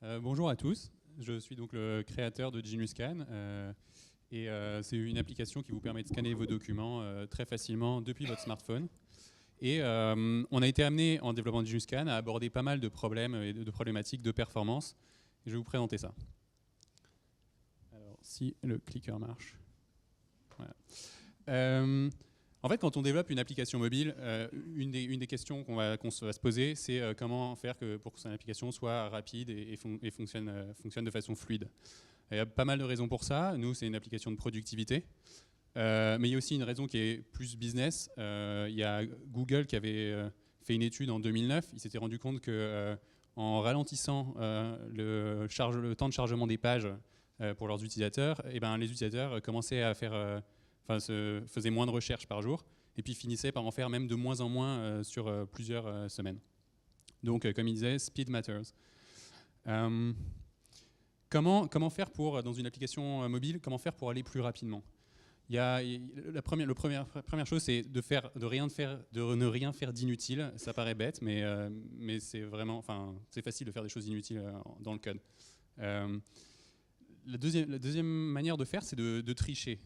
Bonjour à tous, je suis donc le créateur de GeniusScan c'est une application qui vous permet de scanner vos documents très facilement depuis votre smartphone. Et on a été amené en développement de GeniusScan à aborder pas mal de problèmes et de problématiques de performance. Et je vais vous présenter ça. Alors, si le clicker marche. Voilà. En fait, quand on développe une application mobile, une des questions qu'on va se poser, c'est comment faire pour que son application soit rapide et fonctionne de façon fluide. Il y a pas mal de raisons pour ça. Nous, c'est une application de productivité. Mais il y a aussi une raison qui est plus business. Il y a Google qui avait fait une étude en 2009. Il s'était rendu compte que en ralentissant le temps de chargement des pages pour leurs utilisateurs, et ben, les utilisateurs commençaient à faire... faisaient moins de recherches par jour, et puis finissaient par en faire même de moins en moins sur plusieurs semaines. Donc, comme il disait, speed matters. Comment faire dans une application mobile, comment faire pour aller plus rapidement? La première chose, c'est de ne rien faire d'inutile. Ça paraît bête, mais c'est facile de faire des choses inutiles dans le code. La deuxième manière de faire, c'est de tricher.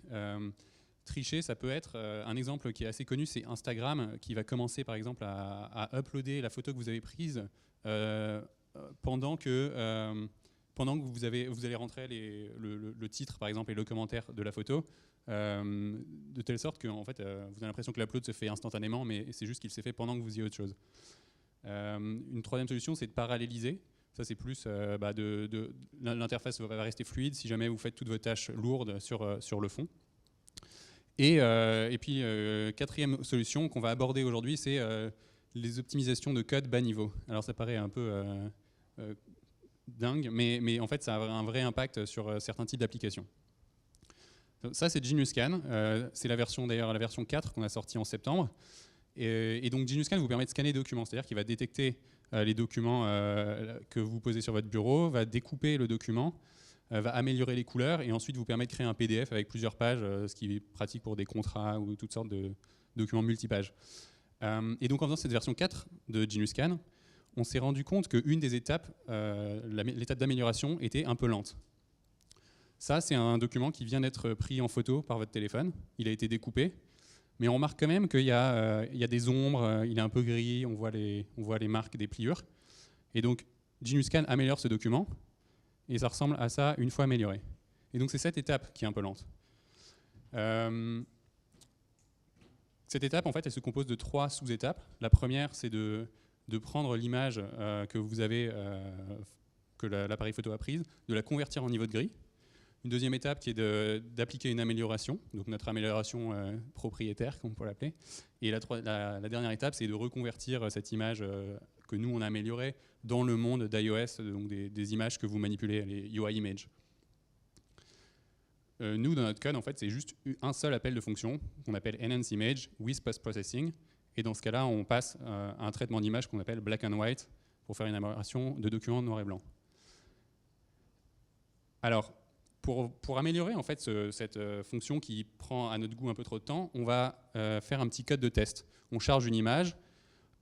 Tricher, ça peut être un exemple qui est assez connu, c'est Instagram qui va commencer par exemple à uploader la photo que vous avez prise pendant que vous allez rentrer le titre par exemple et le commentaire de la photo, de telle sorte que en fait, vous avez l'impression que l'upload se fait instantanément, mais c'est juste qu'il s'est fait pendant que vous faisiez autre chose. Une troisième solution, c'est de paralléliser. Ça, c'est plus l'interface va rester fluide si jamais vous faites toutes vos tâches lourdes sur le fond. Et puis, quatrième solution qu'on va aborder aujourd'hui, c'est les optimisations de code bas niveau. Alors, ça paraît un peu dingue, mais en fait, ça a un vrai impact sur certains types d'applications. Ça, c'est GeniusScan. C'est d'ailleurs la version 4 qu'on a sortie en septembre. Et donc, GeniusScan vous permet de scanner des documents, c'est-à-dire qu'il va détecter les documents que vous posez sur votre bureau, va découper le document, va améliorer les couleurs et ensuite vous permet de créer un PDF avec plusieurs pages, ce qui est pratique pour des contrats ou toutes sortes de documents multipages. Et donc en faisant cette version 4 de GeniusScan, on s'est rendu compte qu'une des étapes, l'étape d'amélioration, était un peu lente. Ça, c'est un document qui vient d'être pris en photo par votre téléphone. Il a été découpé, mais on remarque quand même qu'il y a des ombres, il est un peu gris, on voit les marques des pliures. Et donc GeniusScan améliore ce document. Et ça ressemble à ça une fois amélioré. Et donc c'est cette étape qui est un peu lente. Cette étape, en fait, elle se compose de 3 sous-étapes. La première, c'est de prendre l'image que vous avez, que l'appareil photo a prise, de la convertir en niveau de gris. Une deuxième étape qui est d'appliquer une amélioration, donc notre amélioration propriétaire, comme on peut l'appeler. Et la dernière étape, c'est de reconvertir cette image que nous, on a améliorée dans le monde d'iOS, donc des images que vous manipulez, les UI images. Nous, dans notre code, en fait, c'est juste un seul appel de fonction qu'on appelle enhance image with post-processing. Et dans ce cas-là, on passe à un traitement d'image qu'on appelle black and white pour faire une amélioration de documents noir et blanc. Alors, pour améliorer en fait cette fonction qui prend à notre goût un peu trop de temps, on va faire un petit code de test. On charge une image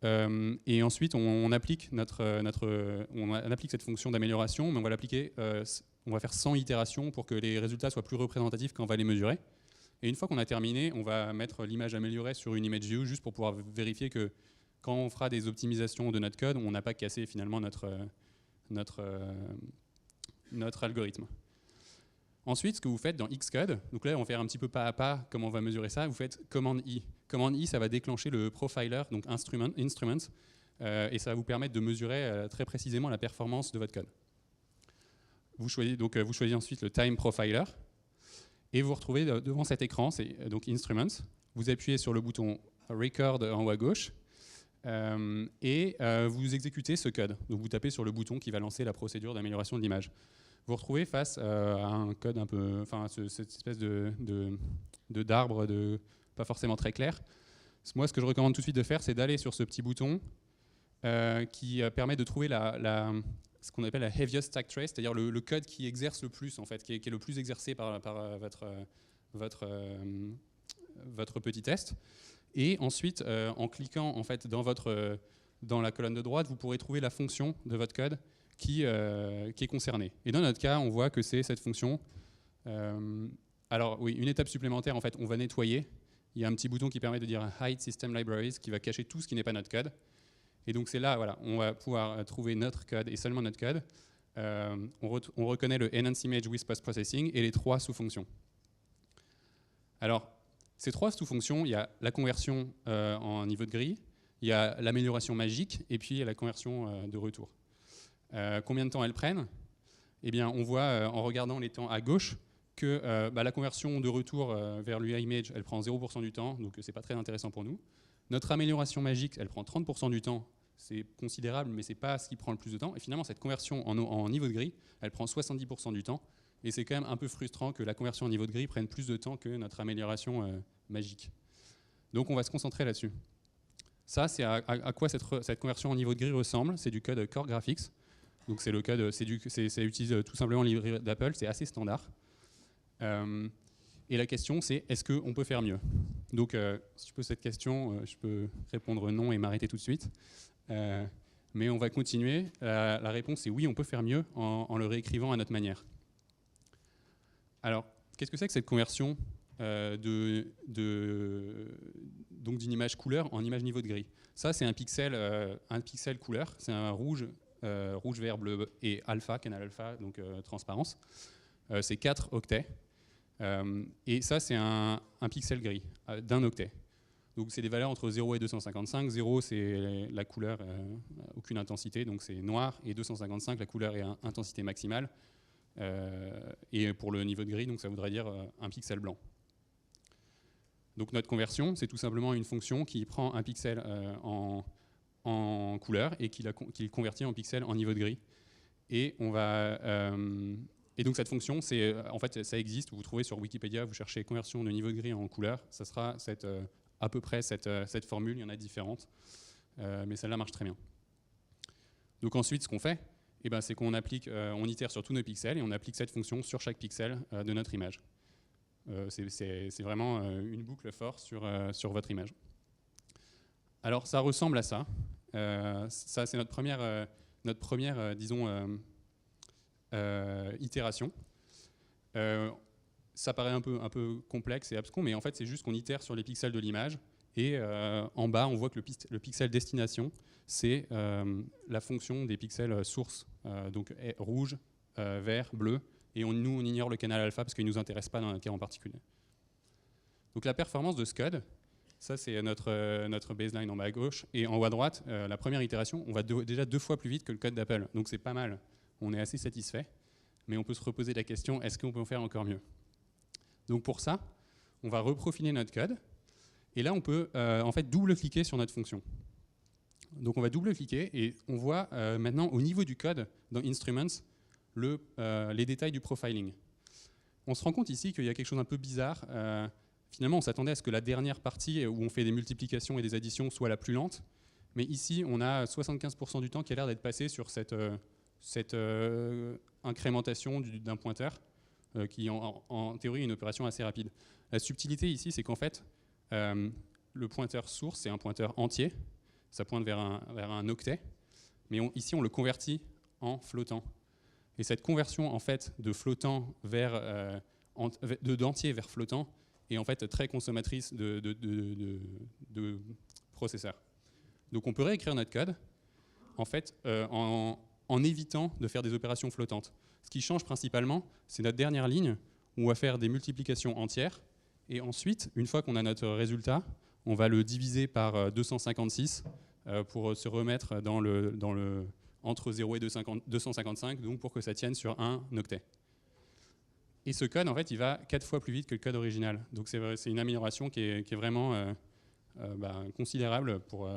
et ensuite on applique cette fonction d'amélioration, mais on va l'appliquer, on va faire 100 itérations pour que les résultats soient plus représentatifs quand on va les mesurer. Et une fois qu'on a terminé, on va mettre l'image améliorée sur une image view juste pour pouvoir vérifier que quand on fera des optimisations de notre code, on n'a pas cassé finalement notre algorithme. Ensuite, ce que vous faites dans Xcode, donc là on va faire un petit peu pas à pas comment on va mesurer ça, vous faites Command I. Command I, ça va déclencher le profiler, donc instrument, et ça va vous permettre de mesurer très précisément la performance de votre code. Vous choisissez ensuite le Time Profiler, et vous vous retrouvez devant cet écran, c'est donc Instruments. Vous appuyez sur le bouton Record en haut à gauche, et vous exécutez ce code. Donc vous tapez sur le bouton qui va lancer la procédure d'amélioration de l'image. Vous vous retrouvez face à un code un peu, enfin cette espèce d'arbre pas forcément très clair. Moi, ce que je recommande tout de suite de faire, c'est d'aller sur ce petit bouton qui permet de trouver ce qu'on appelle la heaviest stack trace, c'est-à-dire le code qui exerce le plus, en fait, qui est le plus exercé par votre petit test. Et ensuite, en cliquant en fait, dans la colonne de droite, vous pourrez trouver la fonction de votre code qui est concerné. Et dans notre cas, on voit que c'est cette fonction. Alors oui, une étape supplémentaire, en fait, on va nettoyer. Il y a un petit bouton qui permet de dire Hide System Libraries, qui va cacher tout ce qui n'est pas notre code. Et donc c'est là, voilà, on va pouvoir trouver notre code et seulement notre code. On reconnaît le enhance image with post-processing et les 3 sous-fonctions. Alors, ces 3 sous-fonctions, il y a la conversion en niveau de grille, il y a l'amélioration magique et puis il y a la conversion de retour. Combien de temps elles prennent? Eh bien, on voit en regardant les temps à gauche que la conversion de retour vers l'UI image, elle prend 0% du temps, donc c'est pas très intéressant pour nous. Notre amélioration magique, elle prend 30% du temps, c'est considérable, mais c'est pas ce qui prend le plus de temps. Et finalement, cette conversion en niveau de grille, elle prend 70% du temps, et c'est quand même un peu frustrant que la conversion en niveau de grille prenne plus de temps que notre amélioration magique. Donc on va se concentrer là-dessus. Ça, c'est à quoi cette conversion en niveau de grille ressemble. C'est du code Core Graphics. Donc c'est le code, ça utilise tout simplement les librairies d'Apple, c'est assez standard. Et la question, c'est est-ce qu'on peut faire mieux? Donc si je pose cette question, je peux répondre non et m'arrêter tout de suite. Mais on va continuer. La réponse est oui, on peut faire mieux en le réécrivant à notre manière. Alors, qu'est-ce que c'est que cette conversion d'une image couleur en image niveau de gris? Ça, c'est un pixel couleur. C'est un rouge, vert, bleu et alpha, canal alpha, donc transparence. C'est 4 octets. Et ça, c'est un pixel gris d'un octet. Donc, c'est des valeurs entre 0 et 255. 0, c'est la couleur, aucune intensité, donc c'est noir. Et 255, la couleur est intensité maximale. Et pour le niveau de gris, donc ça voudrait dire un pixel blanc. Donc notre conversion, c'est tout simplement une fonction qui prend un pixel en couleur et qui le convertit en pixel en niveau de gris. Et et donc cette fonction, en fait, ça existe. Vous trouvez sur Wikipédia, vous cherchez conversion de niveau de gris en couleur, ça sera à peu près cette formule. Il y en a différentes, mais celle-là marche très bien. Donc ensuite, ce qu'on fait, c'est qu'on on itère sur tous nos pixels et on applique cette fonction sur chaque pixel de notre image. C'est vraiment une boucle forte sur votre image. Alors ça ressemble à ça. Ça, c'est notre première disons, itération. Ça paraît un peu complexe et abscon, mais en fait, c'est juste qu'on itère sur les pixels de l'image. Et en bas, on voit que le pixel destination, c'est la fonction des pixels source, donc rouge, vert, bleu, et nous, on ignore le canal alpha parce qu'il ne nous intéresse pas dans notre cas en particulier. Donc la performance de ce code, ça c'est notre baseline en bas à gauche, et en haut à droite, la première itération, on va déjà 2 fois plus vite que le code d'Apple, donc c'est pas mal, on est assez satisfait, mais on peut se reposer la question, est-ce qu'on peut en faire encore mieux? Donc pour ça, on va reprofiler notre code, et là on peut en fait double-cliquer sur notre fonction. Donc on va double-cliquer et on voit maintenant au niveau du code, dans Instruments, les détails du profiling. On se rend compte ici qu'il y a quelque chose d'un peu bizarre. Finalement, on s'attendait à ce que la dernière partie où on fait des multiplications et des additions soit la plus lente. Mais ici, on a 75% du temps qui a l'air d'être passé sur cette incrémentation d'un pointeur qui, en théorie, est une opération assez rapide. La subtilité ici, c'est qu'en fait, le pointeur source, c'est un pointeur entier. Ça pointe vers un octet. Mais ici, on le convertit en flottant. Et cette conversion en fait de flottant d'entier vers flottant est en fait très consommatrice de processeurs. Donc on peut réécrire notre code en fait en évitant de faire des opérations flottantes. Ce qui change principalement, c'est notre dernière ligne où on va faire des multiplications entières et ensuite, une fois qu'on a notre résultat, on va le diviser par 256 pour se remettre entre 0 et 255, donc pour que ça tienne sur un octet. Et ce code, en fait, il va 4 fois plus vite que le code original. Donc c'est une amélioration qui est vraiment considérable pour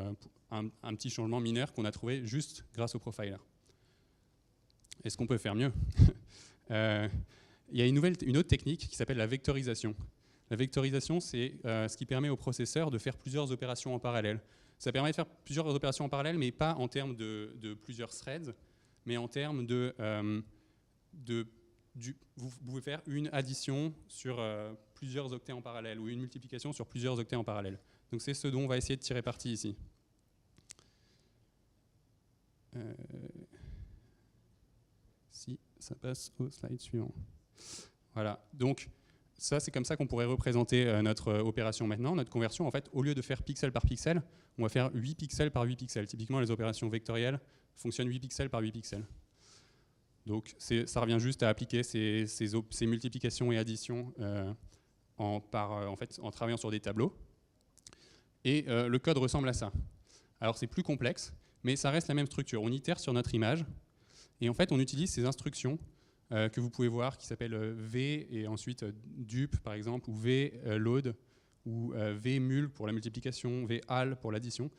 un petit changement mineur qu'on a trouvé juste grâce au profiler. Est-ce qu'on peut faire mieux? Il y a une autre technique qui s'appelle la vectorisation. La vectorisation, c'est ce qui permet au processeur de faire plusieurs opérations en parallèle. Ça permet de faire plusieurs opérations en parallèle, mais pas en termes de plusieurs threads, mais en termes vous pouvez faire une addition sur plusieurs octets en parallèle ou une multiplication sur plusieurs octets en parallèle. Donc c'est ce dont on va essayer de tirer parti ici. si ça passe au slide suivant. Voilà, donc ça c'est comme ça qu'on pourrait représenter notre opération maintenant. Notre conversion, en fait, au lieu de faire pixel par pixel, on va faire 8 pixels par 8 pixels. Typiquement, les opérations vectorielles fonctionnent 8 pixels par 8 pixels. Donc ça revient juste à appliquer ces multiplications et additions en travaillant sur des tableaux. Et le code ressemble à ça. Alors c'est plus complexe, mais ça reste la même structure. On itère sur notre image, et en fait on utilise ces instructions que vous pouvez voir, qui s'appellent v et ensuite dup par exemple, ou v load, ou v mul pour la multiplication, v al pour l'addition.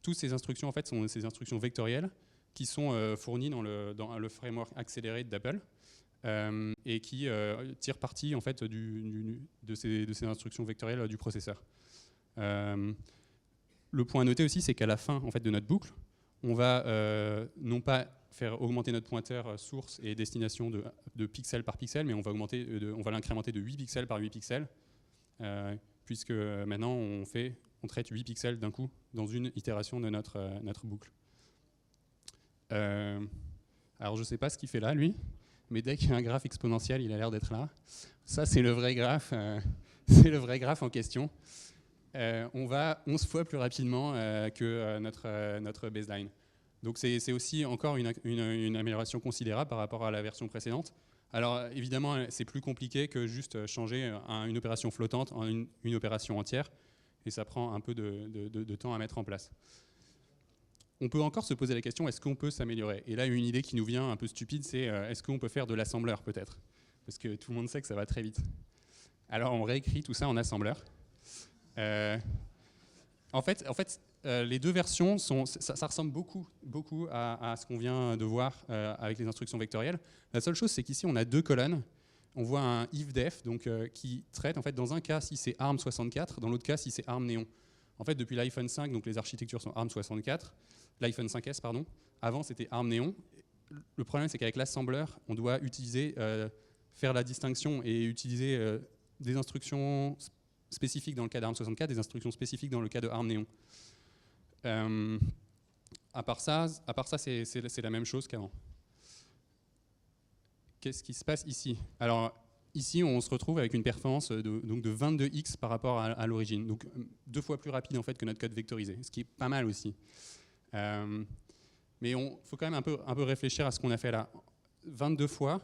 Toutes ces instructions en fait sont ces instructions vectorielles qui sont fournies dans le framework accéléré d'Apple et qui tirent parti en fait de ces instructions vectorielles du processeur. Le point à noter aussi, c'est qu'à la fin en fait, de notre boucle, on va non pas faire augmenter notre pointeur source et destination de pixel par pixel, mais on va l'incrémenter de 8 pixels par 8 pixels, puisque maintenant on traite 8 pixels d'un coup dans une itération de notre boucle. Alors je ne sais pas ce qu'il fait là, lui, mais dès qu'il y a un graphe exponentiel, il a l'air d'être là. Ça, c'est le vrai graphe, c'est le vrai graphe en question. On va 11 fois plus rapidement que notre baseline. Donc c'est aussi encore une amélioration considérable par rapport à la version précédente. Alors évidemment, c'est plus compliqué que juste changer une opération flottante en une opération entière, et ça prend un peu de temps à mettre en place. On peut encore se poser la question, est-ce qu'on peut s'améliorer? Et là, une idée qui nous vient un peu stupide, c'est est-ce qu'on peut faire de l'assembleur peut-être? Parce que tout le monde sait que ça va très vite. Alors on réécrit tout ça en assembleur. En fait, les deux versions, ça ressemble beaucoup à ce qu'on vient de voir avec les instructions vectorielles. La seule chose, c'est qu'ici, on a deux colonnes. On voit un if-def qui traite, en fait, dans un cas, si c'est ARM64, dans l'autre cas, si c'est ARM Neon. En fait, depuis l'iPhone 5, donc les architectures sont ARM64, l'iPhone 5S, pardon. Avant, c'était ARM Neon. Le problème, c'est qu'avec l'assembleur, on doit faire la distinction et utiliser des instructions spécifiques dans le cas d'ARM64, des instructions spécifiques dans le cas de ARM Neon. À part ça, c'est la même chose qu'avant. Qu'est-ce qui se passe ici? Alors, ici, on se retrouve avec une performance de 22x par rapport à l'origine. Donc, 2 fois plus rapide en fait, que notre code vectorisé, ce qui est pas mal aussi. Mais il faut quand même un peu réfléchir à ce qu'on a fait là. 22 fois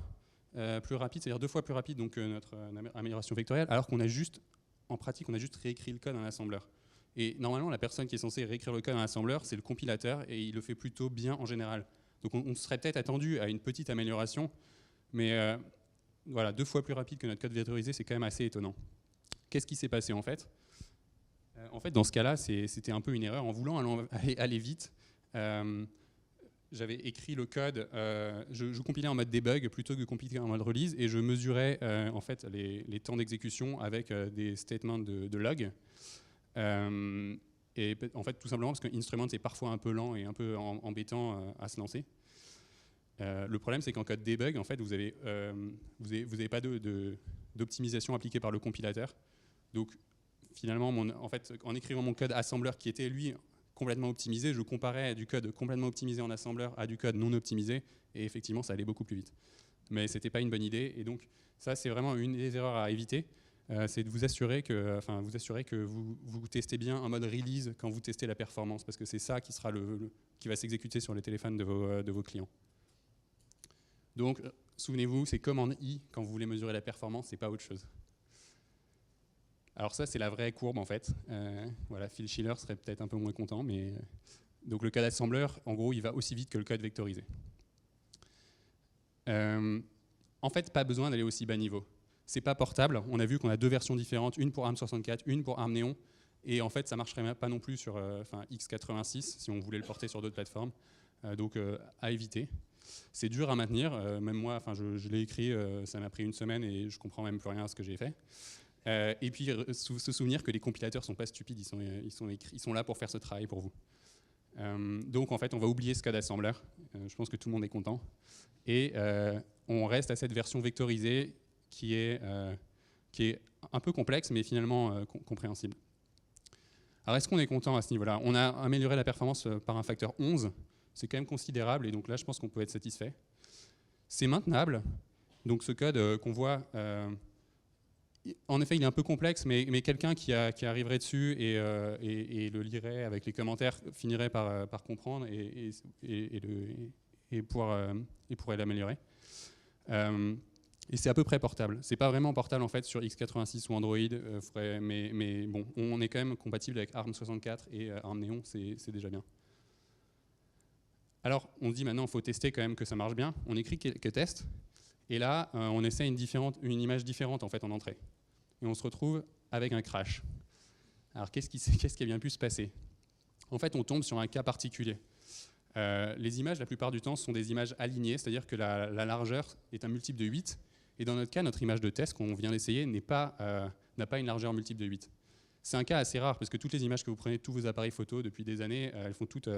plus rapide, c'est-à-dire 2 fois plus rapide donc, que notre amélioration vectorielle, alors qu'on a juste, en pratique, on a juste réécrit le code en assembleur. Et normalement, la personne qui est censée réécrire le code en assembleur, c'est le compilateur, et il le fait plutôt bien en général. Donc on serait peut-être attendu à une petite amélioration, mais voilà, 2 fois plus rapide que notre code vectorisé, c'est quand même assez étonnant. Qu'est-ce qui s'est passé en fait? En fait, dans ce cas-là, c'était un peu une erreur. En voulant aller vite, j'avais écrit le code, je compilais en mode debug plutôt que compiler en mode release, et je mesurais en fait les temps d'exécution avec des statements de log. Et en fait, tout simplement parce qu'Instrument est parfois un peu lent et un peu embêtant à se lancer. Le problème, c'est qu'en code debug, en fait, vous avez pas d'optimisation appliquée par le compilateur. Donc, finalement, en écrivant mon code assembleur qui était, lui, complètement optimisé, je comparais du code complètement optimisé en assembleur à du code non optimisé, et effectivement, ça allait beaucoup plus vite. Mais ce n'était pas une bonne idée, et donc, ça, c'est vraiment une des erreurs à éviter. C'est de vous assurer que vous testez bien en mode release quand vous testez la performance, parce que c'est ça qui sera qui va s'exécuter sur les téléphones de vos clients. Donc, souvenez-vous, c'est comme en I, quand vous voulez mesurer la performance, c'est pas autre chose. Alors ça, c'est la vraie courbe en fait. Voilà, Phil Schiller serait peut-être un peu moins content, mais donc le code assembleur, en gros, il va aussi vite que le code vectorisé. En fait, pas besoin d'aller aussi bas niveau. C'est pas portable. On a vu qu'on a 2 versions différentes, une pour ARM64, une pour ARM Neon, et en fait, ça marcherait pas non plus sur x86 si on voulait le porter sur d'autres plateformes. Donc, à éviter. C'est dur à maintenir. Même moi, je l'ai écrit, ça m'a pris 1 semaine et je comprends même plus rien à ce que j'ai fait. Et puis se souvenir que les compilateurs sont pas stupides, ils sont là pour faire ce travail pour vous. Donc en fait, on va oublier ce code assembleur. Je pense que tout le monde est content. Et on reste à cette version vectorisée qui est un peu complexe, mais finalement compréhensible. Alors est-ce qu'on est content à ce niveau-là? On a amélioré la performance par un facteur 11. C'est quand même considérable, et donc là, je pense qu'on peut être satisfait. C'est maintenable. Donc ce code qu'on voit, en effet, il est un peu complexe, mais quelqu'un qui arriverait dessus et le lirait avec les commentaires finirait par comprendre et pourrait l'améliorer. Et c'est à peu près portable. C'est pas vraiment portable en fait sur x86 ou Android, mais bon, on est quand même compatible avec ARM64 et ARM Neon, c'est déjà bien. Alors, on se dit maintenant, il faut tester quand même que ça marche bien. On écrit quelques tests, et là, on essaie une image différente en fait en entrée. Et on se retrouve avec un crash. Alors, qu'est-ce qui a bien pu se passer? En fait, on tombe sur un cas particulier. Les images, la plupart du temps, sont des images alignées, c'est-à-dire que la largeur est un multiple de 8. Et dans notre cas, notre image de test qu'on vient d'essayer n'a pas une largeur multiple de 8. C'est un cas assez rare, parce que toutes les images que vous prenez de tous vos appareils photo depuis des années, elles font toutes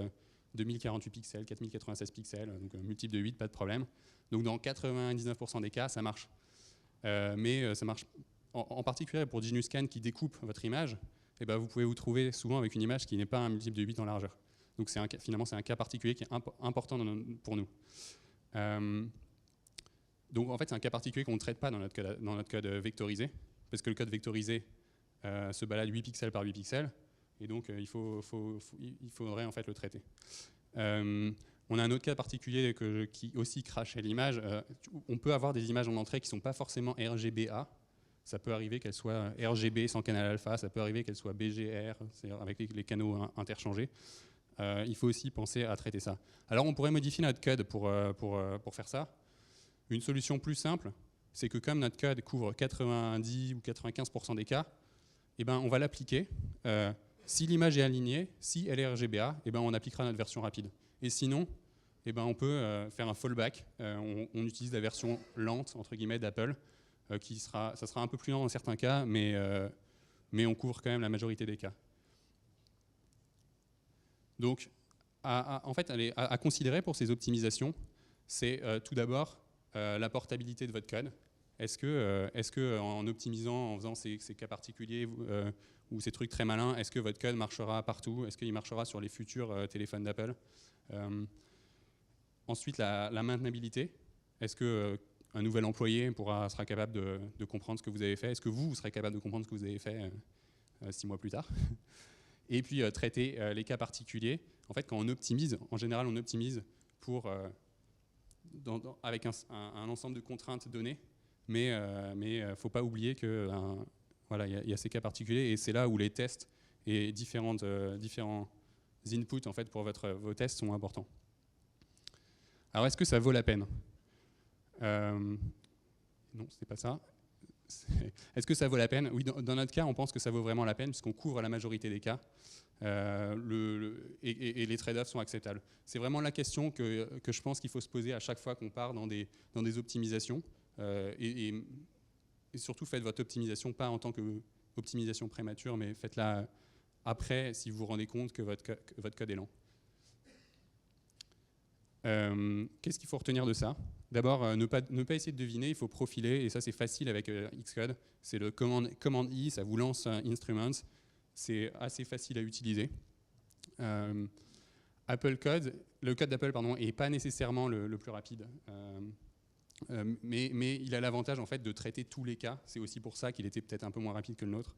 2048 pixels, 4096 pixels, donc multiple de 8, pas de problème. Donc dans 99% des cas, ça marche. Mais ça marche en particulier pour GNU-Scan qui découpe votre image, et ben vous pouvez vous trouver souvent avec une image qui n'est pas un multiple de 8 en largeur. Donc finalement, c'est un cas particulier qui est important pour nous. Donc en fait, c'est un cas particulier qu'on ne traite pas dans notre code vectorisé, parce que le code vectorisé se balade 8 pixels par 8 pixels, et donc il faudrait en fait le traiter. On a un autre cas particulier qui aussi crachait l'image. On peut avoir des images en entrée qui ne sont pas forcément RGBA. Ça peut arriver qu'elles soient RGB sans canal alpha, ça peut arriver qu'elles soient BGR, c'est-à-dire avec les canaux interchangés. Il faut aussi penser à traiter ça. Alors on pourrait modifier notre code pour faire ça. Une solution plus simple, c'est que comme notre code couvre 90 ou 95% des cas, eh ben, on va l'appliquer. Si l'image est alignée, si elle est RGBA, eh ben, on appliquera notre version rapide. Et sinon, eh ben, on peut faire un fallback. On utilise la version lente entre guillemets d'Apple, ça sera un peu plus lent dans certains cas, mais on couvre quand même la majorité des cas. Donc, en fait, à considérer pour ces optimisations, c'est tout d'abord la portabilité de votre code. Est-ce que en optimisant, en faisant ces cas particuliers ou ces trucs très malins, est-ce que votre code marchera partout? Est-ce qu'il marchera sur les futurs téléphones d'Apple? Ensuite, la maintenabilité. Est-ce qu'un nouvel employé sera capable de comprendre ce que vous avez fait? Est-ce que vous serez capable de comprendre ce que vous avez fait 6 mois plus tard? Et puis traiter les cas particuliers. En fait, quand on optimise, en général, on optimise avec un ensemble de contraintes données, mais il ne faut pas oublier que voilà, y a ces cas particuliers, et c'est là où les tests et différents inputs en fait, pour vos tests sont importants. Alors, est-ce que ça vaut la peine? Non, c'est pas ça. Est-ce que ça vaut la peine? Oui, dans notre cas, on pense que ça vaut vraiment la peine, puisqu'on couvre la majorité des cas. Et les trade-offs sont acceptables. C'est vraiment la question que je pense qu'il faut se poser à chaque fois qu'on part dans des optimisations. Et surtout, faites votre optimisation pas en tant qu'optimisation prémature, mais faites-la après si vous vous rendez compte que votre code est lent. Qu'est-ce qu'il faut retenir de ça? D'abord, ne pas essayer de deviner, il faut profiler, et ça c'est facile avec Xcode. C'est le command I, ça vous lance Instruments. C'est assez facile à utiliser. Le code d'Apple n'est pas nécessairement le plus rapide, mais il a l'avantage en fait de traiter tous les cas. C'est aussi pour ça qu'il était peut-être un peu moins rapide que le nôtre.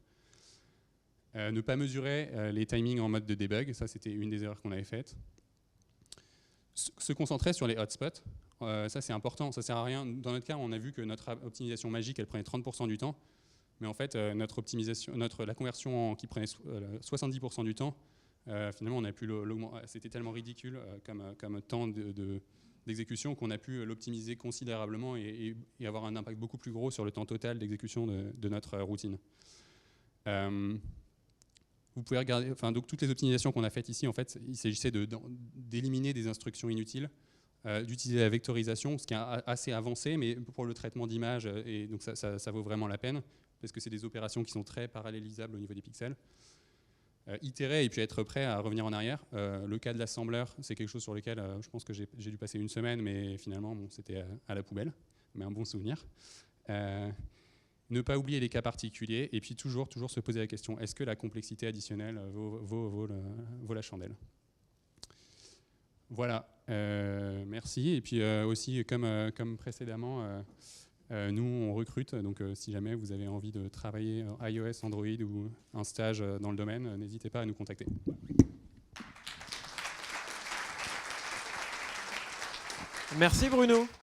Ne pas mesurer les timings en mode de debug, ça c'était une des erreurs qu'on avait faites. Se concentrer sur les hotspots, ça c'est important, ça sert à rien. Dans notre cas, on a vu que notre optimisation magique, elle prenait 30% du temps. Mais en fait, la conversion qui prenait 70% du temps, finalement, on a pu c'était tellement ridicule comme temps d'exécution qu'on a pu l'optimiser considérablement et avoir un impact beaucoup plus gros sur le temps total d'exécution de notre routine. Vous pouvez regarder, donc toutes les optimisations qu'on a faites ici, en fait, il s'agissait d'éliminer des instructions inutiles, d'utiliser la vectorisation, ce qui est assez avancé, mais pour le traitement d'images, et donc ça vaut vraiment la peine, parce que c'est des opérations qui sont très parallélisables au niveau des pixels. Itérer et puis être prêt à revenir en arrière. Le cas de l'assembleur, c'est quelque chose sur lequel je pense que j'ai dû passer une semaine, mais finalement, bon, c'était à la poubelle, mais un bon souvenir. Ne pas oublier les cas particuliers, et puis toujours se poser la question, est-ce que la complexité additionnelle vaut la chandelle? Voilà, merci. Et puis aussi, comme précédemment, nous, on recrute. Donc, si jamais vous avez envie de travailler iOS, Android ou un stage dans le domaine, n'hésitez pas à nous contacter. Merci Bruno.